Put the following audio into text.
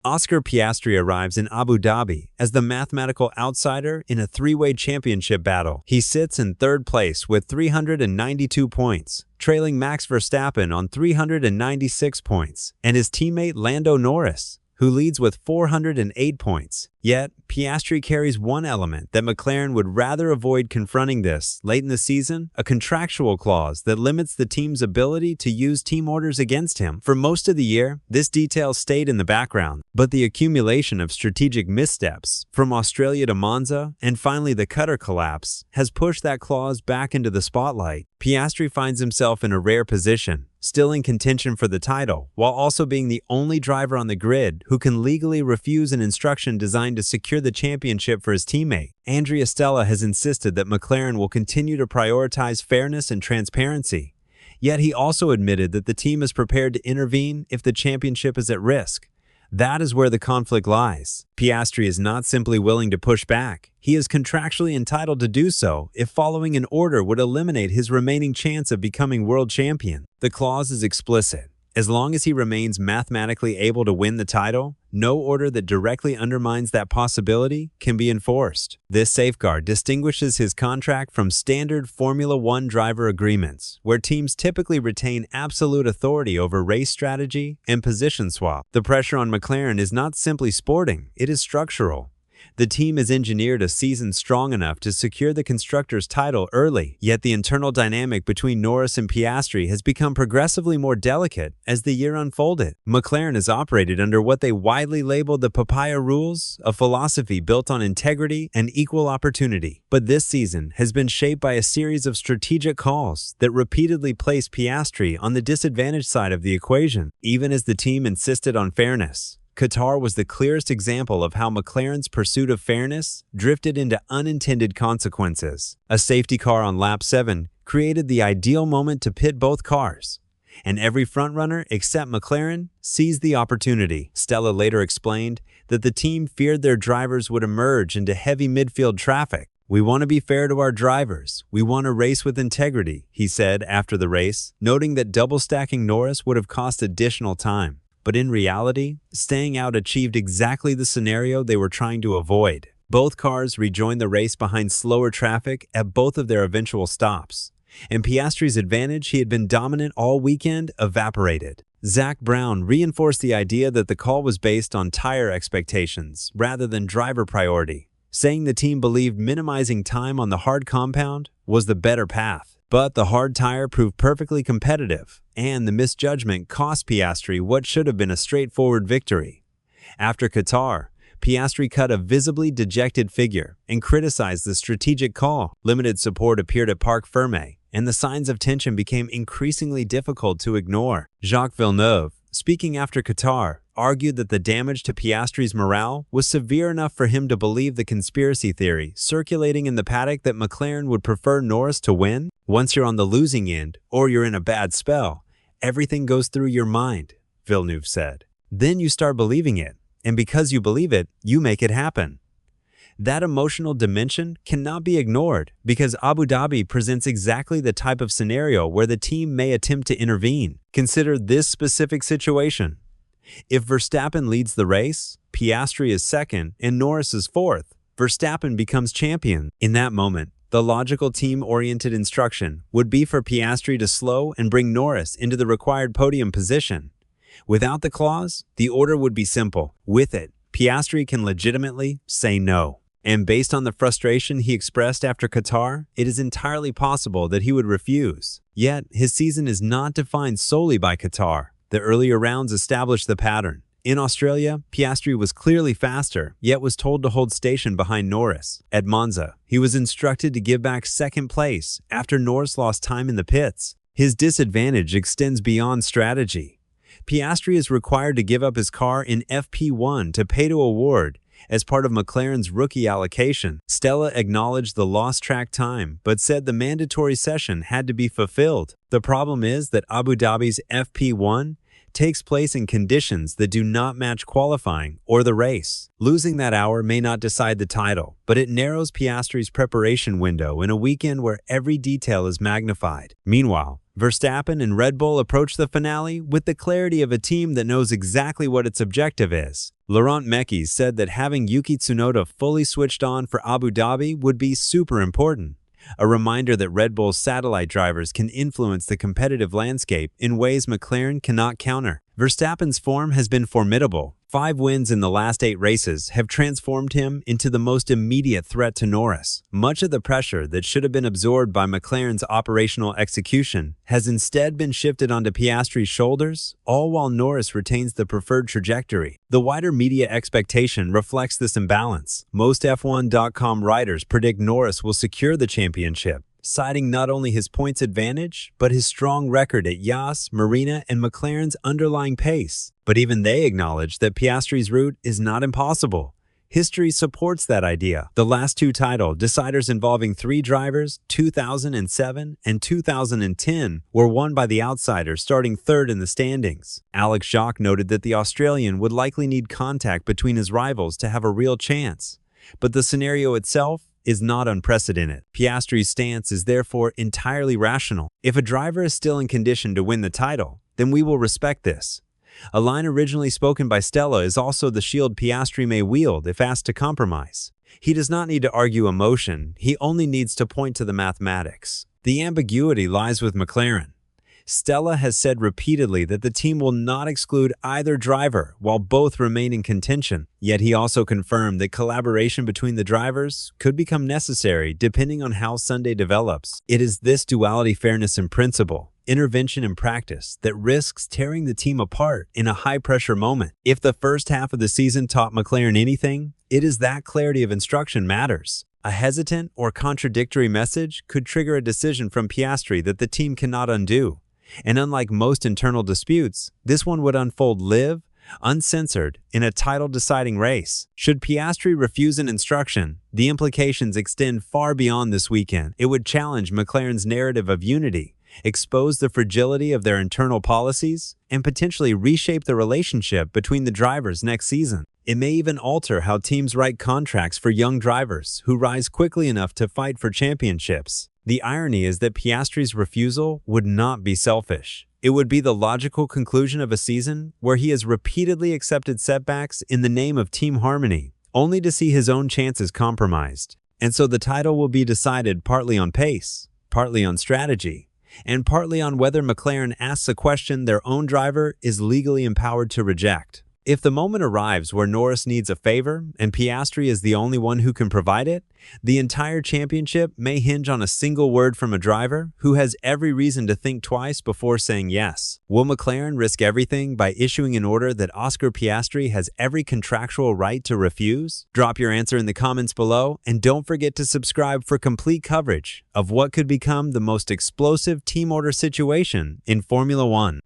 Oscar Piastri arrives in Abu Dhabi as the mathematical outsider in a three-way championship battle. He sits in third place with 392 points, trailing Max Verstappen on 396 points, and his teammate Lando Norris, who leads with 408 points. Yet, Piastri carries one element that McLaren would rather avoid confronting this late in the season, a contractual clause that limits the team's ability to use team orders against him. For most of the year, this detail stayed in the background, but the accumulation of strategic missteps, from Australia to Monza, and finally the Qatar collapse, has pushed that clause back into the spotlight. Piastri finds himself in a rare position, still in contention for the title, while also being the only driver on the grid who can legally refuse an instruction designed to secure the championship for his teammate. Andrea Stella has insisted that McLaren will continue to prioritize fairness and transparency. Yet he also admitted that the team is prepared to intervene if the championship is at risk. That is where the conflict lies. Piastri is not simply willing to push back. He is contractually entitled to do so if following an order would eliminate his remaining chance of becoming world champion. The clause is explicit. As long as he remains mathematically able to win the title, no order that directly undermines that possibility can be enforced. This safeguard distinguishes his contract from standard Formula One driver agreements, where teams typically retain absolute authority over race strategy and position swap. The pressure on McLaren is not simply sporting, it is structural. The team has engineered a season strong enough to secure the Constructors' title early, yet the internal dynamic between Norris and Piastri has become progressively more delicate as the year unfolded. McLaren has operated under what they widely labeled the papaya rules, a philosophy built on integrity and equal opportunity. But this season has been shaped by a series of strategic calls that repeatedly placed Piastri on the disadvantaged side of the equation, even as the team insisted on fairness. Qatar was the clearest example of how McLaren's pursuit of fairness drifted into unintended consequences. A safety car on lap 7 created the ideal moment to pit both cars, and every frontrunner except McLaren seized the opportunity. Stella later explained that the team feared their drivers would emerge into heavy midfield traffic. "We want to be fair to our drivers. We want to race with integrity," he said after the race, noting that double-stacking Norris would have cost additional time. But in reality, staying out achieved exactly the scenario they were trying to avoid. Both cars rejoined the race behind slower traffic at both of their eventual stops, and Piastri's advantage he had been dominant all weekend evaporated. Zach Brown reinforced the idea that the call was based on tire expectations rather than driver priority, saying the team believed minimizing time on the hard compound was the better path. But the hard tire proved perfectly competitive, and the misjudgment cost Piastri what should have been a straightforward victory. After Qatar, Piastri cut a visibly dejected figure and criticized the strategic call. Limited support appeared at Parc Fermé, and the signs of tension became increasingly difficult to ignore. Jacques Villeneuve, speaking after Qatar, argued that the damage to Piastri's morale was severe enough for him to believe the conspiracy theory circulating in the paddock that McLaren would prefer Norris to win. "Once you're on the losing end, or you're in a bad spell, everything goes through your mind," Villeneuve said. "Then you start believing it, and because you believe it, you make it happen." That emotional dimension cannot be ignored because Abu Dhabi presents exactly the type of scenario where the team may attempt to intervene. Consider this specific situation. If Verstappen leads the race, Piastri is second, and Norris is fourth, Verstappen becomes champion. In that moment, the logical team-oriented instruction would be for Piastri to slow and bring Norris into the required podium position. Without the clause, the order would be simple. With it, Piastri can legitimately say no. And based on the frustration he expressed after Qatar, it is entirely possible that he would refuse. Yet, his season is not defined solely by Qatar. The earlier rounds established the pattern. In Australia, Piastri was clearly faster, yet was told to hold station behind Norris. At Monza, he was instructed to give back second place after Norris lost time in the pits. His disadvantage extends beyond strategy. Piastri is required to give up his car in FP1 to pay to award as part of McLaren's rookie allocation. Stella acknowledged the lost track time, but said the mandatory session had to be fulfilled. The problem is that Abu Dhabi's FP1 takes place in conditions that do not match qualifying or the race. Losing that hour may not decide the title, but it narrows Piastri's preparation window in a weekend where every detail is magnified. Meanwhile, Verstappen and Red Bull approach the finale with the clarity of a team that knows exactly what its objective is. Laurent Mekies said that having Yuki Tsunoda fully switched on for Abu Dhabi would be super important. A reminder that Red Bull's satellite drivers can influence the competitive landscape in ways McLaren cannot counter. Verstappen's form has been formidable. 5 wins in the last 8 races have transformed him into the most immediate threat to Norris. Much of the pressure that should have been absorbed by McLaren's operational execution has instead been shifted onto Piastri's shoulders, all while Norris retains the preferred trajectory. The wider media expectation reflects this imbalance. Most F1.com writers predict Norris will secure the championship, citing not only his points advantage, but his strong record at Yas, Marina, and McLaren's underlying pace. But even they acknowledge that Piastri's route is not impossible. History supports that idea. The last 2 title deciders involving 3 drivers, 2007 and 2010, were won by the outsider starting 3rd in the standings. Alex Jacques noted that the Australian would likely need contact between his rivals to have a real chance. But the scenario itself is not unprecedented. Piastri's stance is therefore entirely rational. If a driver is still in condition to win the title, then we will respect this. A line originally spoken by Stella is also the shield Piastri may wield if asked to compromise. He does not need to argue emotion, he only needs to point to the mathematics. The ambiguity lies with McLaren. Stella has said repeatedly that the team will not exclude either driver while both remain in contention. Yet he also confirmed that collaboration between the drivers could become necessary depending on how Sunday develops. It is this duality, fairness in principle, intervention in practice, that risks tearing the team apart in a high-pressure moment. If the first half of the season taught McLaren anything, it is that clarity of instruction matters. A hesitant or contradictory message could trigger a decision from Piastri that the team cannot undo. And unlike most internal disputes, this one would unfold live, uncensored, in a title-deciding race. Should Piastri refuse an instruction, the implications extend far beyond this weekend. It would challenge McLaren's narrative of unity, expose the fragility of their internal policies, and potentially reshape the relationship between the drivers next season. It may even alter how teams write contracts for young drivers who rise quickly enough to fight for championships. The irony is that Piastri's refusal would not be selfish. It would be the logical conclusion of a season where he has repeatedly accepted setbacks in the name of team harmony, only to see his own chances compromised. And so the title will be decided partly on pace, partly on strategy, and partly on whether McLaren asks a question their own driver is legally empowered to reject. If the moment arrives where Norris needs a favor and Piastri is the only one who can provide it, the entire championship may hinge on a single word from a driver who has every reason to think twice before saying yes. Will McLaren risk everything by issuing an order that Oscar Piastri has every contractual right to refuse? Drop your answer in the comments below, and don't forget to subscribe for complete coverage of what could become the most explosive team order situation in Formula One.